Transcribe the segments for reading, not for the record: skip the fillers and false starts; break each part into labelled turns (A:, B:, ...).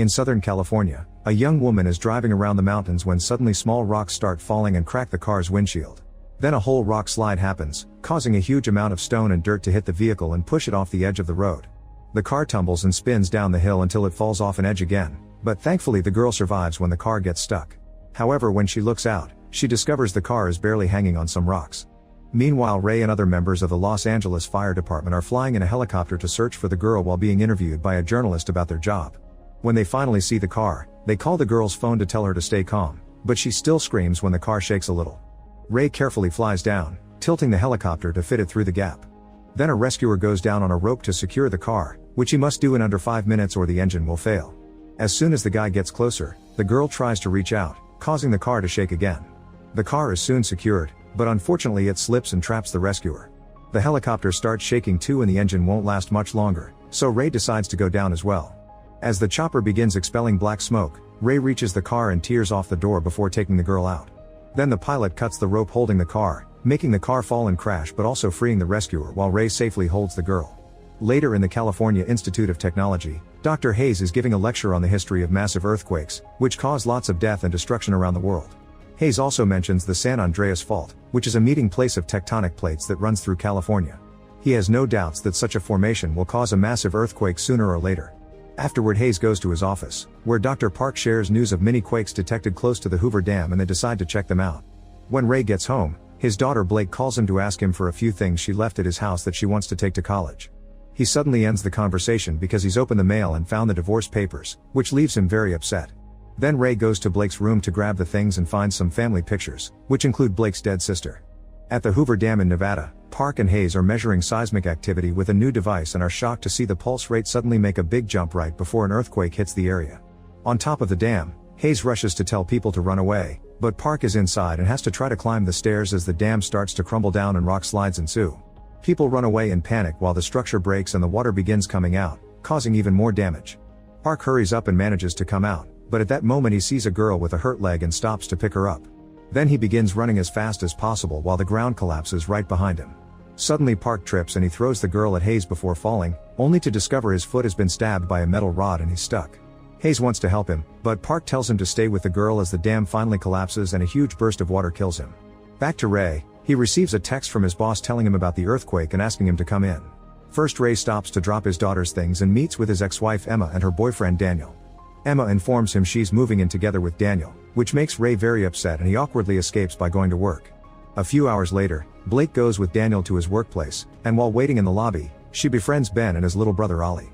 A: In Southern California, a young woman is driving around the mountains when suddenly small rocks start falling and crack the car's windshield. Then a whole rock slide happens, causing a huge amount of stone and dirt to hit the vehicle and push it off the edge of the road. The car tumbles and spins down the hill until it falls off an edge again, but thankfully the girl survives when the car gets stuck. However, when she looks out, she discovers the car is barely hanging on some rocks. Meanwhile, Ray and other members of the Los Angeles Fire Department are flying in a helicopter to search for the girl while being interviewed by a journalist about their job. When they finally see the car, they call the girl's phone to tell her to stay calm, but she still screams when the car shakes a little. Ray carefully flies down, tilting the helicopter to fit it through the gap. Then a rescuer goes down on a rope to secure the car, which he must do in under 5 minutes or the engine will fail. As soon as the guy gets closer, the girl tries to reach out, causing the car to shake again. The car is soon secured, but unfortunately it slips and traps the rescuer. The helicopter starts shaking too and the engine won't last much longer, so Ray decides to go down as well. As the chopper begins expelling black smoke, Ray reaches the car and tears off the door before taking the girl out. Then the pilot cuts the rope holding the car, making the car fall and crash but also freeing the rescuer while Ray safely holds the girl. Later in the California Institute of Technology, Dr. Hayes is giving a lecture on the history of massive earthquakes, which cause lots of death and destruction around the world. Hayes also mentions the San Andreas Fault, which is a meeting place of tectonic plates that runs through California. He has no doubts that such a formation will cause a massive earthquake sooner or later. Afterward, Hayes goes to his office, where Dr. Park shares news of mini quakes detected close to the Hoover Dam and they decide to check them out. When Ray gets home, his daughter Blake calls him to ask him for a few things she left at his house that she wants to take to college. He suddenly ends the conversation because he's opened the mail and found the divorce papers, which leaves him very upset. Then Ray goes to Blake's room to grab the things and finds some family pictures, which include Blake's dead sister. At the Hoover Dam in Nevada, Park and Hayes are measuring seismic activity with a new device and are shocked to see the pulse rate suddenly make a big jump right before an earthquake hits the area. On top of the dam, Hayes rushes to tell people to run away, but Park is inside and has to try to climb the stairs as the dam starts to crumble down and rock slides ensue. People run away in panic while the structure breaks and the water begins coming out, causing even more damage. Park hurries up and manages to come out, but at that moment he sees a girl with a hurt leg and stops to pick her up. Then he begins running as fast as possible while the ground collapses right behind him. Suddenly Park trips and he throws the girl at Hayes before falling, only to discover his foot has been stabbed by a metal rod and he's stuck. Hayes wants to help him, but Park tells him to stay with the girl as the dam finally collapses and a huge burst of water kills him. Back to Ray, he receives a text from his boss telling him about the earthquake and asking him to come in. First, Ray stops to drop his daughter's things and meets with his ex-wife Emma and her boyfriend Daniel. Emma informs him she's moving in together with Daniel, which makes Ray very upset and he awkwardly escapes by going to work. A few hours later, Blake goes with Daniel to his workplace, and while waiting in the lobby, she befriends Ben and his little brother Ollie.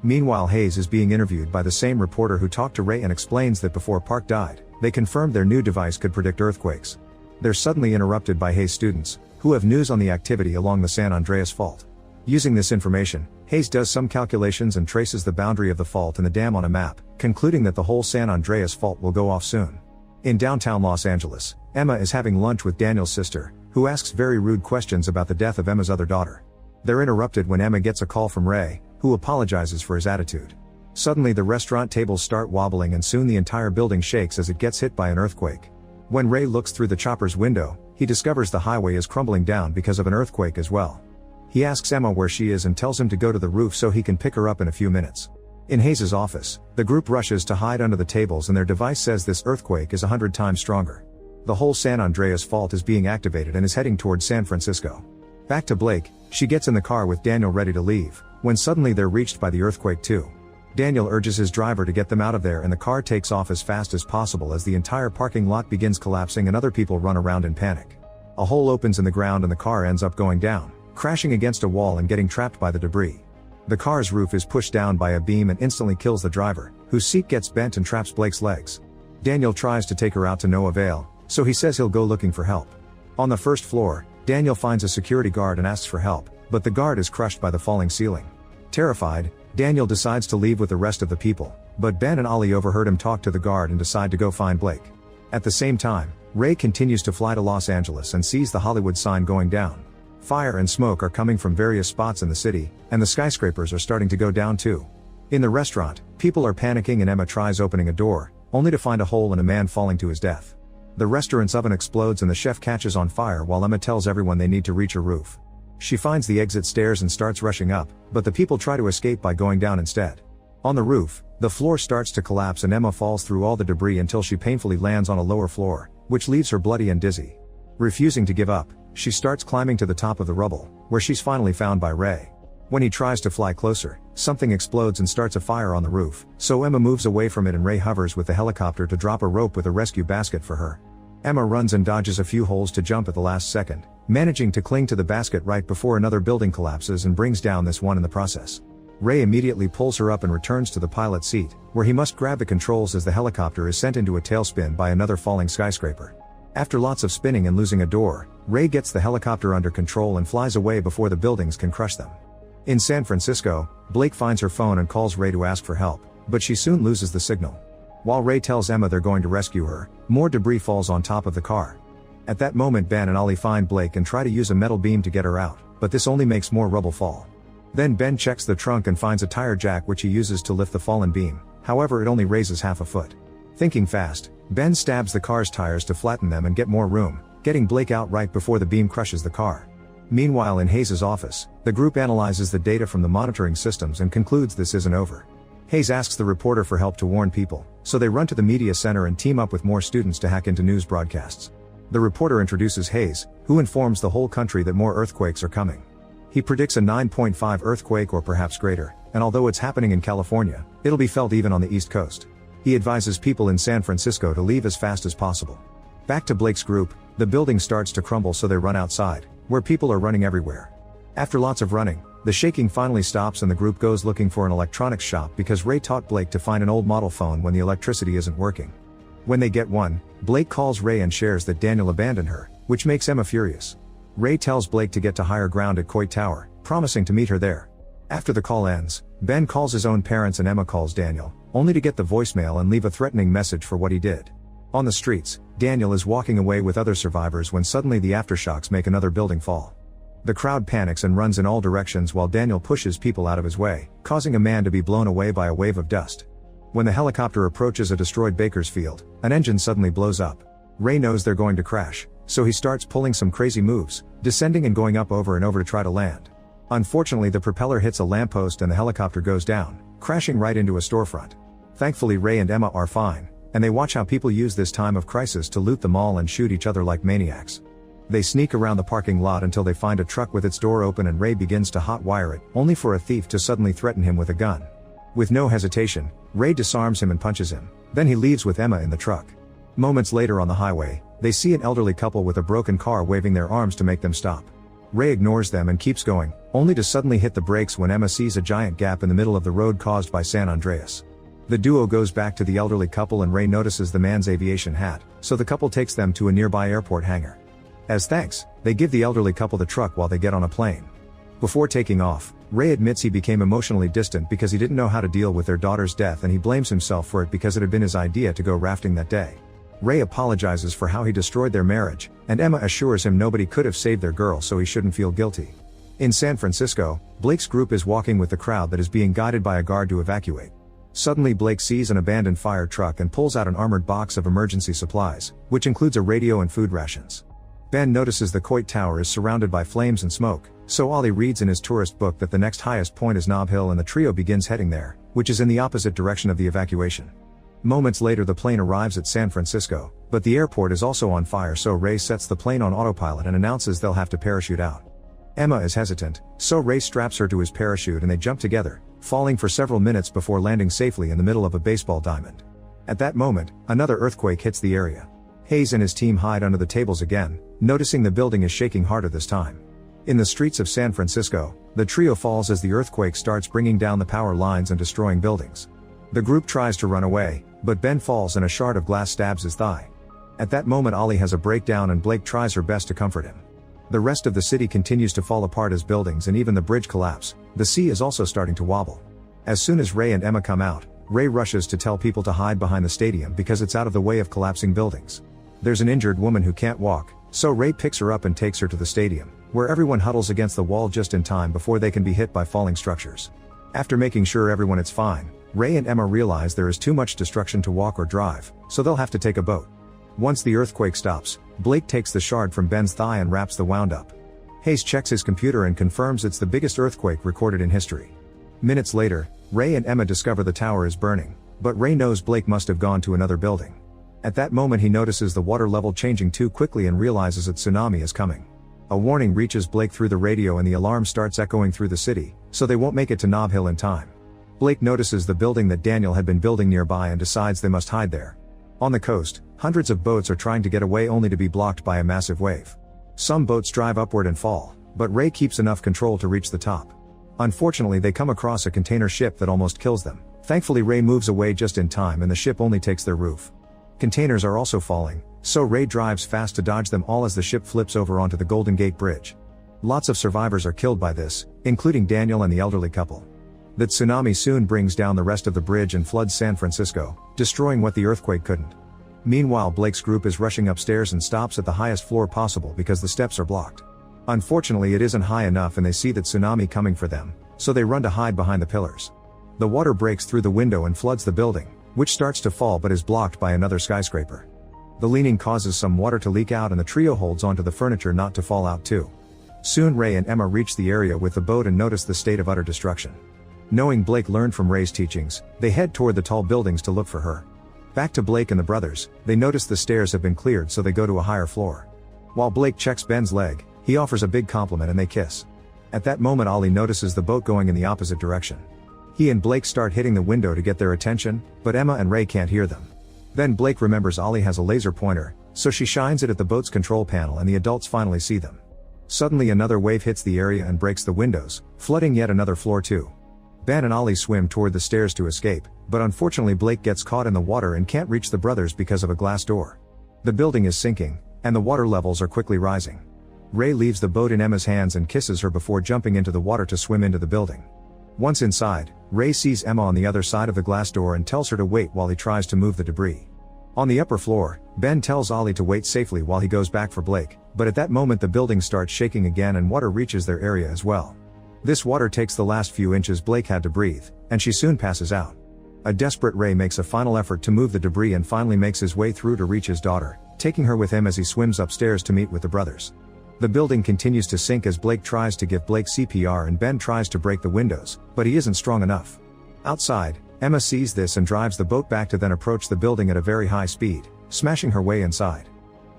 A: Meanwhile, Hayes is being interviewed by the same reporter who talked to Ray and explains that before Park died, they confirmed their new device could predict earthquakes. They're suddenly interrupted by Hayes' students, who have news on the activity along the San Andreas Fault. Using this information, Hayes does some calculations and traces the boundary of the fault and the dam on a map, concluding that the whole San Andreas Fault will go off soon. In downtown Los Angeles, Emma is having lunch with Daniel's sister, who asks very rude questions about the death of Emma's other daughter. They're interrupted when Emma gets a call from Ray, who apologizes for his attitude. Suddenly the restaurant tables start wobbling and soon the entire building shakes as it gets hit by an earthquake. When Ray looks through the chopper's window, he discovers the highway is crumbling down because of an earthquake as well. He asks Emma where she is and tells him to go to the roof so he can pick her up in a few minutes. In Hayes' office, the group rushes to hide under the tables and their device says this earthquake is 100 times stronger. The whole San Andreas Fault is being activated and is heading towards San Francisco. Back to Blake, she gets in the car with Daniel ready to leave, when suddenly they're reached by the earthquake too. Daniel urges his driver to get them out of there and the car takes off as fast as possible as the entire parking lot begins collapsing and other people run around in panic. A hole opens in the ground and the car ends up going down, crashing against a wall and getting trapped by the debris. The car's roof is pushed down by a beam and instantly kills the driver, whose seat gets bent and traps Blake's legs. Daniel tries to take her out to no avail, so he says he'll go looking for help. On the first floor, Daniel finds a security guard and asks for help, but the guard is crushed by the falling ceiling. Terrified, Daniel decides to leave with the rest of the people, but Ben and Ollie overheard him talk to the guard and decide to go find Blake. At the same time, Ray continues to fly to Los Angeles and sees the Hollywood sign going down. Fire and smoke are coming from various spots in the city, and the skyscrapers are starting to go down too. In the restaurant, people are panicking and Emma tries opening a door, only to find a hole and a man falling to his death. The restaurant's oven explodes and the chef catches on fire while Emma tells everyone they need to reach a roof. She finds the exit stairs and starts rushing up, but the people try to escape by going down instead. On the roof, The floor starts to collapse and Emma falls through all the debris until she painfully lands on a lower floor, which leaves her bloody and dizzy. Refusing to give up, she starts climbing to the top of the rubble, where she's finally found by Ray. When he tries to fly closer, something explodes and starts a fire on the roof, so Emma moves away from it and Ray hovers with the helicopter to drop a rope with a rescue basket for her. Emma runs and dodges a few holes to jump at the last second, managing to cling to the basket right before another building collapses and brings down this one in the process. Ray immediately pulls her up and returns to the pilot seat, where he must grab the controls as the helicopter is sent into a tailspin by another falling skyscraper. After lots of spinning and losing a door, Ray gets the helicopter under control and flies away before the buildings can crush them. In San Francisco, Blake finds her phone and calls Ray to ask for help, but she soon loses the signal. While Ray tells Emma they're going to rescue her, more debris falls on top of the car. At that moment Ben and Ollie find Blake and try to use a metal beam to get her out, but this only makes more rubble fall. Then Ben checks the trunk and finds a tire jack which he uses to lift the fallen beam, however it only raises half a foot. Thinking fast, Ben stabs the car's tires to flatten them and get more room, getting Blake out right before the beam crushes the car. Meanwhile in Hayes' office, the group analyzes the data from the monitoring systems and concludes this isn't over. Hayes asks the reporter for help to warn people, so they run to the media center and team up with more students to hack into news broadcasts. The reporter introduces Hayes, who informs the whole country that more earthquakes are coming. He predicts a 9.5 earthquake or perhaps greater, and although it's happening in California, it'll be felt even on the East Coast. He advises people in San Francisco to leave as fast as possible. Back to Blake's group, the building starts to crumble so they run outside, where people are running everywhere. After lots of running, the shaking finally stops and the group goes looking for an electronics shop because Ray taught Blake to find an old model phone when the electricity isn't working. When they get one, Blake calls Ray and shares that Daniel abandoned her, which makes Emma furious. Ray tells Blake to get to higher ground at Coit Tower, promising to meet her there. After the call ends, Ben calls his own parents and Emma calls Daniel, only to get the voicemail and leave a threatening message for what he did. On the streets, Daniel is walking away with other survivors when suddenly the aftershocks make another building fall. The crowd panics and runs in all directions while Daniel pushes people out of his way, causing a man to be blown away by a wave of dust. When the helicopter approaches a destroyed Bakersfield, an engine suddenly blows up. Ray knows they're going to crash, so he starts pulling some crazy moves, descending and going up over and over to try to land. Unfortunately the propeller hits a lamppost and the helicopter goes down, crashing right into a storefront. Thankfully Ray and Emma are fine, and they watch how people use this time of crisis to loot the mall and shoot each other like maniacs. They sneak around the parking lot until they find a truck with its door open and Ray begins to hotwire it, only for a thief to suddenly threaten him with a gun. With no hesitation, Ray disarms him and punches him, then he leaves with Emma in the truck. Moments later on the highway, they see an elderly couple with a broken car waving their arms to make them stop. Ray ignores them and keeps going, only to suddenly hit the brakes when Emma sees a giant gap in the middle of the road caused by San Andreas. The duo goes back to the elderly couple and Ray notices the man's aviation hat, so the couple takes them to a nearby airport hangar. As thanks, they give the elderly couple the truck while they get on a plane. Before taking off, Ray admits he became emotionally distant because he didn't know how to deal with their daughter's death and he blames himself for it because it had been his idea to go rafting that day. Ray apologizes for how he destroyed their marriage, and Emma assures him nobody could have saved their girl so he shouldn't feel guilty. In San Francisco, Blake's group is walking with the crowd that is being guided by a guard to evacuate. Suddenly Blake sees an abandoned fire truck and pulls out an armored box of emergency supplies, which includes a radio and food rations. Ben notices the Coit Tower is surrounded by flames and smoke, so Ollie reads in his tourist book that the next highest point is Nob Hill and the trio begins heading there, which is in the opposite direction of the evacuation. Moments later the plane arrives at San Francisco, but the airport is also on fire so Ray sets the plane on autopilot and announces they'll have to parachute out. Emma is hesitant, so Ray straps her to his parachute and they jump together, falling for several minutes before landing safely in the middle of a baseball diamond. At that moment, another earthquake hits the area. Hayes and his team hide under the tables again, noticing the building is shaking harder this time. In the streets of San Francisco, the trio falls as the earthquake starts bringing down the power lines and destroying buildings. The group tries to run away, but Ben falls and a shard of glass stabs his thigh. At that moment Ollie has a breakdown and Blake tries her best to comfort him. The rest of the city continues to fall apart as buildings and even the bridge collapse. The sea is also starting to wobble. As soon as Ray and Emma come out, Ray rushes to tell people to hide behind the stadium because it's out of the way of collapsing buildings. There's an injured woman who can't walk, so Ray picks her up and takes her to the stadium, where everyone huddles against the wall just in time before they can be hit by falling structures. After making sure everyone is fine, Ray and Emma realize there is too much destruction to walk or drive, so they'll have to take a boat. Once the earthquake stops, Blake takes the shard from Ben's thigh and wraps the wound up. Hayes checks his computer and confirms it's the biggest earthquake recorded in history. Minutes later, Ray and Emma discover the tower is burning, but Ray knows Blake must have gone to another building. At that moment he notices the water level changing too quickly and realizes a tsunami is coming. A warning reaches Blake through the radio and the alarm starts echoing through the city, so they won't make it to Nob Hill in time. Blake notices the building that Daniel had been building nearby and decides they must hide there. On the coast, hundreds of boats are trying to get away only to be blocked by a massive wave. Some boats drive upward and fall, but Ray keeps enough control to reach the top. Unfortunately they come across a container ship that almost kills them. Thankfully Ray moves away just in time and the ship only takes their roof. Containers are also falling, so Ray drives fast to dodge them all as the ship flips over onto the Golden Gate Bridge. Lots of survivors are killed by this, including Daniel and the elderly couple. The tsunami soon brings down the rest of the bridge and floods San Francisco, destroying what the earthquake couldn't. Meanwhile Blake's group is rushing upstairs and stops at the highest floor possible because the steps are blocked. Unfortunately it isn't high enough and they see the tsunami coming for them, so they run to hide behind the pillars. The water breaks through the window and floods the building, which starts to fall but is blocked by another skyscraper. The leaning causes some water to leak out and the trio holds onto the furniture not to fall out too. Soon Ray and Emma reach the area with the boat and notice the state of utter destruction. Knowing Blake learned from Ray's teachings, they head toward the tall buildings to look for her. Back to Blake and the brothers, they notice the stairs have been cleared so they go to a higher floor. While Blake checks Ben's leg, he offers a big compliment and they kiss. At that moment Ollie notices the boat going in the opposite direction. He and Blake start hitting the window to get their attention, but Emma and Ray can't hear them. Then Blake remembers Ollie has a laser pointer, so she shines it at the boat's control panel and the adults finally see them. Suddenly another wave hits the area and breaks the windows, flooding yet another floor too. Ben and Ollie swim toward the stairs to escape, but unfortunately Blake gets caught in the water and can't reach the brothers because of a glass door. The building is sinking, and the water levels are quickly rising. Ray leaves the boat in Emma's hands and kisses her before jumping into the water to swim into the building. Once inside, Ray sees Emma on the other side of the glass door and tells her to wait while he tries to move the debris. On the upper floor, Ben tells Ollie to wait safely while he goes back for Blake, but at that moment the building starts shaking again and water reaches their area as well. This water takes the last few inches Blake had to breathe, and she soon passes out. A desperate Ray makes a final effort to move the debris and finally makes his way through to reach his daughter, taking her with him as he swims upstairs to meet with the brothers. The building continues to sink as Blake tries to give Blake CPR and Ben tries to break the windows, but he isn't strong enough. Outside, Emma sees this and drives the boat back to then approach the building at a very high speed, smashing her way inside.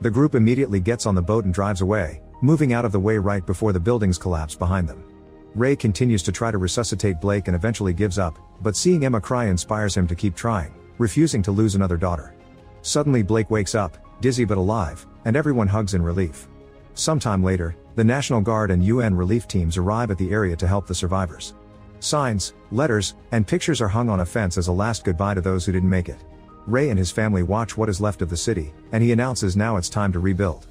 A: The group immediately gets on the boat and drives away, moving out of the way right before the buildings collapse behind them. Ray continues to try to resuscitate Blake and eventually gives up, but seeing Emma cry inspires him to keep trying, refusing to lose another daughter. Suddenly Blake wakes up, dizzy but alive, and everyone hugs in relief. Sometime later, the National Guard and UN relief teams arrive at the area to help the survivors. Signs, letters, and pictures are hung on a fence as a last goodbye to those who didn't make it. Ray and his family watch what is left of the city, and he announces now it's time to rebuild.